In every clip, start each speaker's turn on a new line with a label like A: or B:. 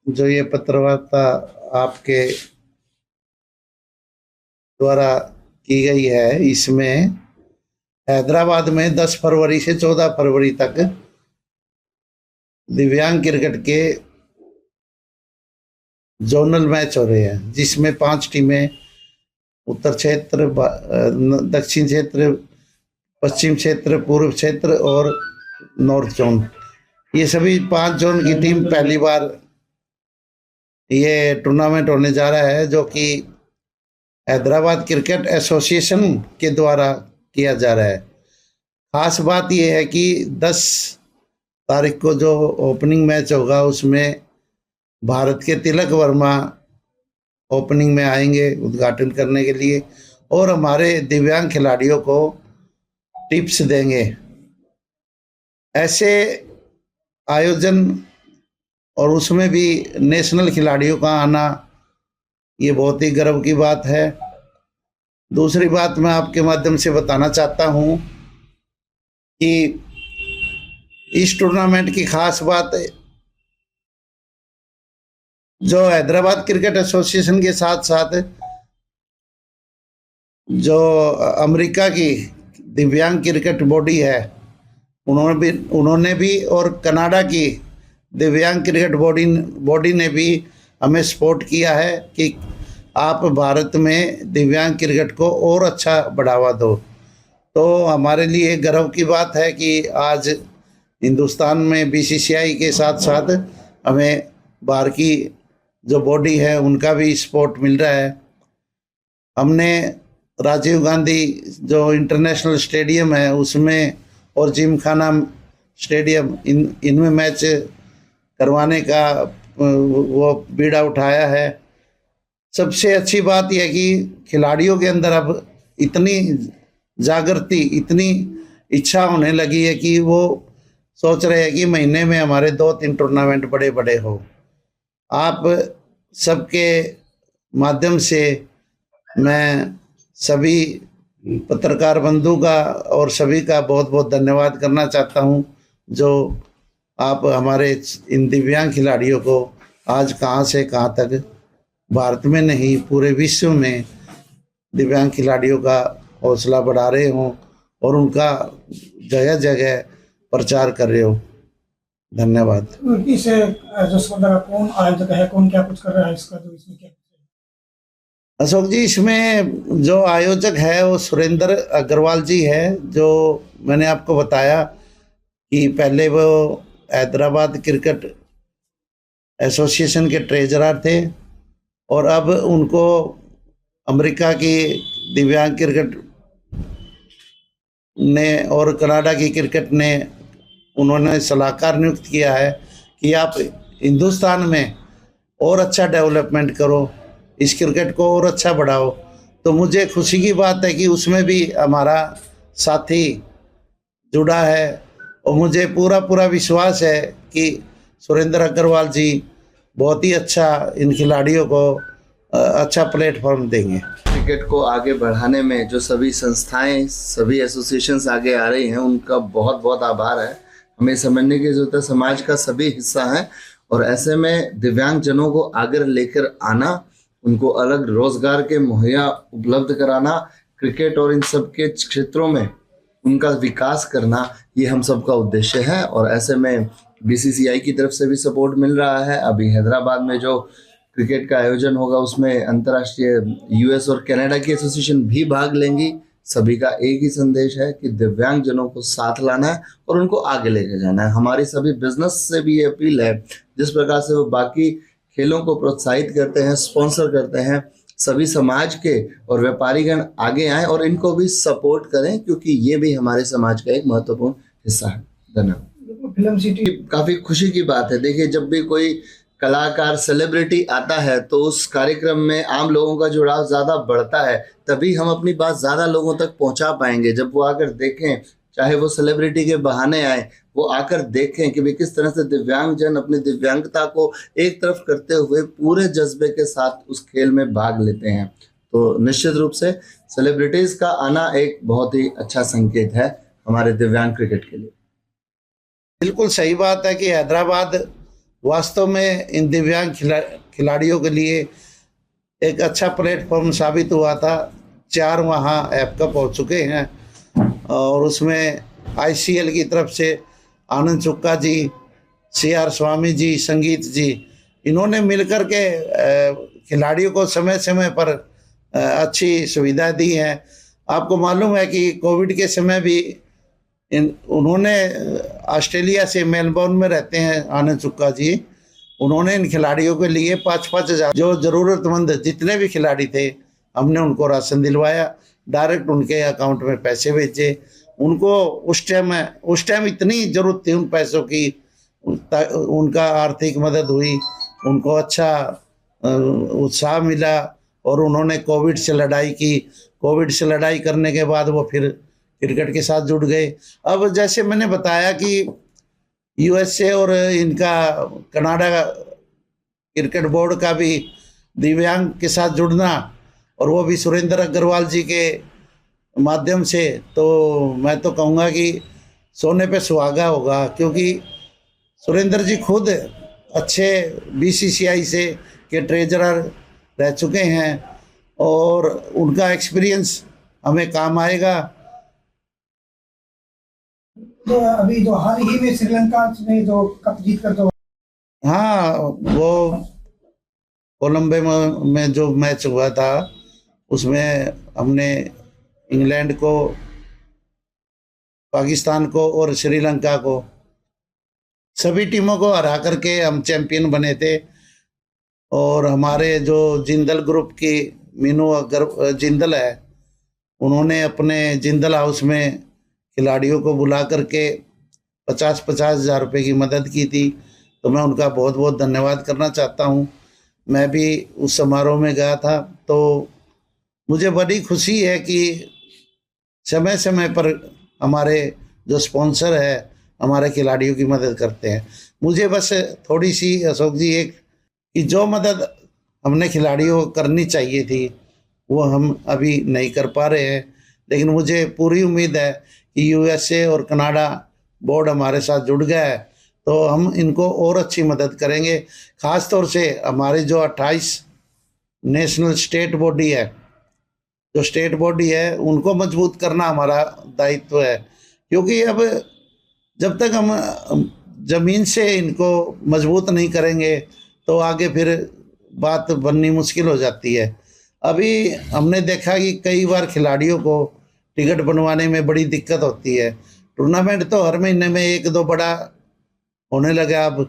A: जो ये पत्रवार्ता आपके द्वारा की गई है, इसमें हैदराबाद में 10 फरवरी से 14 फरवरी तक दिव्यांग क्रिकेट के जोनल मैच हो रहे हैं, जिसमें 5 टीमें उत्तर क्षेत्र, दक्षिण क्षेत्र, पश्चिम क्षेत्र, पूर्व क्षेत्र और नॉर्थ जोन, ये सभी 5 जोन की टीम पहली बार ये टूर्नामेंट होने जा रहा है, जो कि हैदराबाद क्रिकेट एसोसिएशन के द्वारा किया जा रहा है। खास बात यह है कि 10 तारीख को जो ओपनिंग मैच होगा उसमें भारत के तिलक वर्मा ओपनिंग में आएंगे उद्घाटन करने के लिए, और हमारे दिव्यांग खिलाड़ियों को टिप्स देंगे। ऐसे आयोजन और उसमें भी नेशनल खिलाड़ियों का आना, ये बहुत ही गर्व की बात है। दूसरी बात मैं आपके माध्यम से बताना चाहता हूँ कि इस टूर्नामेंट की खास बात जो हैदराबाद क्रिकेट एसोसिएशन के साथ साथ जो अमेरिका की दिव्यांग क्रिकेट बॉडी है उन्होंने भी और कनाडा की दिव्यांग क्रिकेट बॉडी ने भी हमें सपोर्ट किया है कि आप भारत में दिव्यांग क्रिकेट को और अच्छा बढ़ावा दो। तो हमारे लिए गर्व की बात है कि आज हिंदुस्तान में बीसीसीआई के साथ साथ हमें बाहर की जो बॉडी है उनका भी सपोर्ट मिल रहा है। हमने राजीव गांधी जो इंटरनेशनल स्टेडियम है उसमें और जिमखाना स्टेडियम इनमें मैच करवाने का वो बीड़ा उठाया है। सबसे अच्छी बात यह कि खिलाड़ियों के अंदर अब इतनी जागृति, इतनी इच्छा होने लगी है कि वो सोच रहे हैं कि महीने में हमारे 2-3 टूर्नामेंट बड़े बड़े हो। आप सबके माध्यम से मैं सभी पत्रकार बंधु का और सभी का बहुत बहुत धन्यवाद करना चाहता हूं, जो आप हमारे इन दिव्यांग खिलाड़ियों को आज कहां से कहां तक भारत में नहीं पूरे विश्व में दिव्यांग खिलाड़ियों का हौसला बढ़ा रहे हो और उनका जगह जगह प्रचार कर रहे हो। धन्यवाद।
B: इसे जो स्पर्धा कौन आयोजक है, कौन क्या कुछ कर रहा है, इसका जो इसमें क्या?
A: अशोक जी, इसमें जो आयोजक है वो सुरेंद्र अग्रवाल जी है, जो मैंने आपको बताया कि पहले वो हैदराबाद क्रिकेट एसोसिएशन के ट्रेजरर थे और अब उनको अमेरिका की दिव्यांग क्रिकेट ने और कनाडा की क्रिकेट ने उन्होंने सलाहकार नियुक्त किया है कि आप हिंदुस्तान में और अच्छा डेवलपमेंट करो, इस क्रिकेट को और अच्छा बढ़ाओ। तो मुझे खुशी की बात है कि उसमें भी हमारा साथी जुड़ा है और मुझे पूरा विश्वास है कि सुरेंद्र अग्रवाल जी बहुत ही अच्छा इन खिलाड़ियों को अच्छा प्लेटफॉर्म देंगे।
C: क्रिकेट को आगे बढ़ाने में जो सभी संस्थाएं, सभी एसोसिएशंस आगे आ रही हैं, उनका बहुत बहुत आभार है। हमें समझने की जरूरत है, समाज का सभी हिस्सा है और ऐसे में दिव्यांग जनों को आगे लेकर आना, उनको अलग रोजगार के मुहैया उपलब्ध कराना, क्रिकेट और इन सब के क्षेत्रों में उनका विकास करना, ये हम सबका उद्देश्य है। और ऐसे में बीसीसीआई की तरफ से भी सपोर्ट मिल रहा है। अभी हैदराबाद में जो क्रिकेट का आयोजन होगा उसमें अंतर्राष्ट्रीय यूएस और कनाडा की एसोसिएशन भी भाग लेंगी। सभी का एक ही संदेश है कि दिव्यांग जनों को साथ लाना है और उनको आगे लेकर जाना है। हमारी सभी बिजनेस से भी ये अपील है, जिस प्रकार से वो बाकी खेलों को प्रोत्साहित करते हैं, स्पॉन्सर करते हैं, सभी समाज के और व्यापारीगण आगे आएं और इनको भी सपोर्ट करें, क्योंकि ये भी हमारे समाज का एक महत्वपूर्ण हिस्सा है। धन्यवाद।
B: फिल्म सिटी
C: काफी खुशी की बात है। देखिए, जब भी कोई कलाकार, सेलिब्रिटी आता है तो उस कार्यक्रम में आम लोगों का जुड़ाव ज्यादा बढ़ता है, तभी हम अपनी बात ज्यादा लोगों तक पहुंचा पाएंगे। जब वो आकर देखें, चाहे वो सेलिब्रिटी के बहाने आए, वो आकर देखें कि भाई किस तरह से दिव्यांग जन अपनी दिव्यांगता को एक तरफ करते हुए पूरे जज्बे के साथ उस खेल में भाग लेते हैं, तो निश्चित रूप से सेलिब्रिटीज का आना एक बहुत ही अच्छा संकेत है हमारे दिव्यांग क्रिकेट के लिए।
A: बिल्कुल सही बात है कि हैदराबाद वास्तव में इन दिव्यांग खिलाड़ियों के लिए एक अच्छा प्लेटफॉर्म साबित हुआ था। 4 वहाँ ऐप कप हो चुके हैं और उसमें ICL की तरफ से आनंद चुक्का जी, CR स्वामी जी, संगीत जी, इन्होंने मिलकर के खिलाड़ियों को समय समय पर अच्छी सुविधा दी है। आपको मालूम है कि कोविड के समय भी उन्होंने ऑस्ट्रेलिया से मेलबोर्न में रहते हैं आनंद चुक्का जी, उन्होंने इन खिलाड़ियों के लिए 5-5 हज़ार जो ज़रूरतमंद जितने भी खिलाड़ी थे हमने उनको राशन दिलवाया, डायरेक्ट उनके अकाउंट में पैसे भेजे। उनको उस टाइम इतनी ज़रूरत थी उन पैसों की, उनका आर्थिक मदद हुई, उनको अच्छा उत्साह मिला और उन्होंने कोविड से लड़ाई की। कोविड से लड़ाई करने के बाद वो फिर क्रिकेट के साथ जुड़ गए। अब जैसे मैंने बताया कि USA और इनका कनाडा क्रिकेट बोर्ड का भी दिव्यांग के साथ जुड़ना और वो भी सुरेंद्र अग्रवाल जी के माध्यम से, तो मैं तो कहूँगा कि सोने पे सुहागा होगा, क्योंकि सुरेंद्र जी खुद अच्छे BCCI से के ट्रेजरर रह चुके हैं और उनका एक्सपीरियंस हमें काम आएगा।
B: तो अभी जो हाल ही में श्रीलंका में जो कप जीत कर जो
A: हाँ, वो कोलंबो में जो मैच हुआ था उसमें हमने इंग्लैंड को, पाकिस्तान को और श्रीलंका को, सभी टीमों को हरा करके हम चैंपियन बने थे। और हमारे जो जिंदल ग्रुप की मीनू जिंदल है, उन्होंने अपने जिंदल हाउस में खिलाड़ियों को बुला करके 50-50 हज़ार रुपये की मदद की थी, तो मैं उनका बहुत बहुत धन्यवाद करना चाहता हूँ। मैं भी उस समारोह में गया था, तो मुझे बड़ी खुशी है कि समय समय पर हमारे जो स्पॉन्सर है हमारे खिलाड़ियों की मदद करते हैं। मुझे बस थोड़ी सी अशोक जी एक कि जो मदद हमने खिलाड़ियों को करनी चाहिए थी वो हम अभी नहीं कर पा रहे हैं, लेकिन मुझे पूरी उम्मीद है कि USA और कनाडा बोर्ड हमारे साथ जुड़ गया है तो हम इनको और अच्छी मदद करेंगे। ख़ास तौर से हमारे जो 28 नेशनल स्टेट बॉडी है, जो स्टेट बॉडी है उनको मजबूत करना हमारा दायित्व है, क्योंकि अब जब तक हम ज़मीन से इनको मजबूत नहीं करेंगे तो आगे फिर बात बननी मुश्किल हो जाती है। अभी हमने देखा कि कई बार खिलाड़ियों को टिकट बनवाने में बड़ी दिक्कत होती है। टूर्नामेंट तो हर महीने में 1-2 बड़ा होने लगा। अब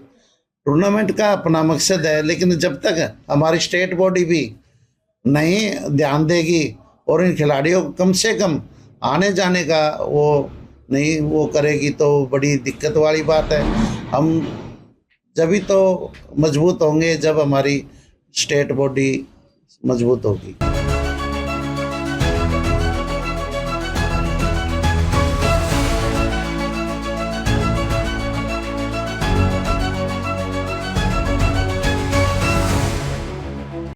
A: टूर्नामेंट का अपना मकसद है, लेकिन जब तक हमारी स्टेट बॉडी भी नहीं ध्यान देगी और इन खिलाड़ियों को कम से कम आने जाने का वो करेगी तो बड़ी दिक्कत वाली बात है। हम जब भी तो मजबूत होंगे जब हमारी स्टेट बॉडी मजबूत होगी।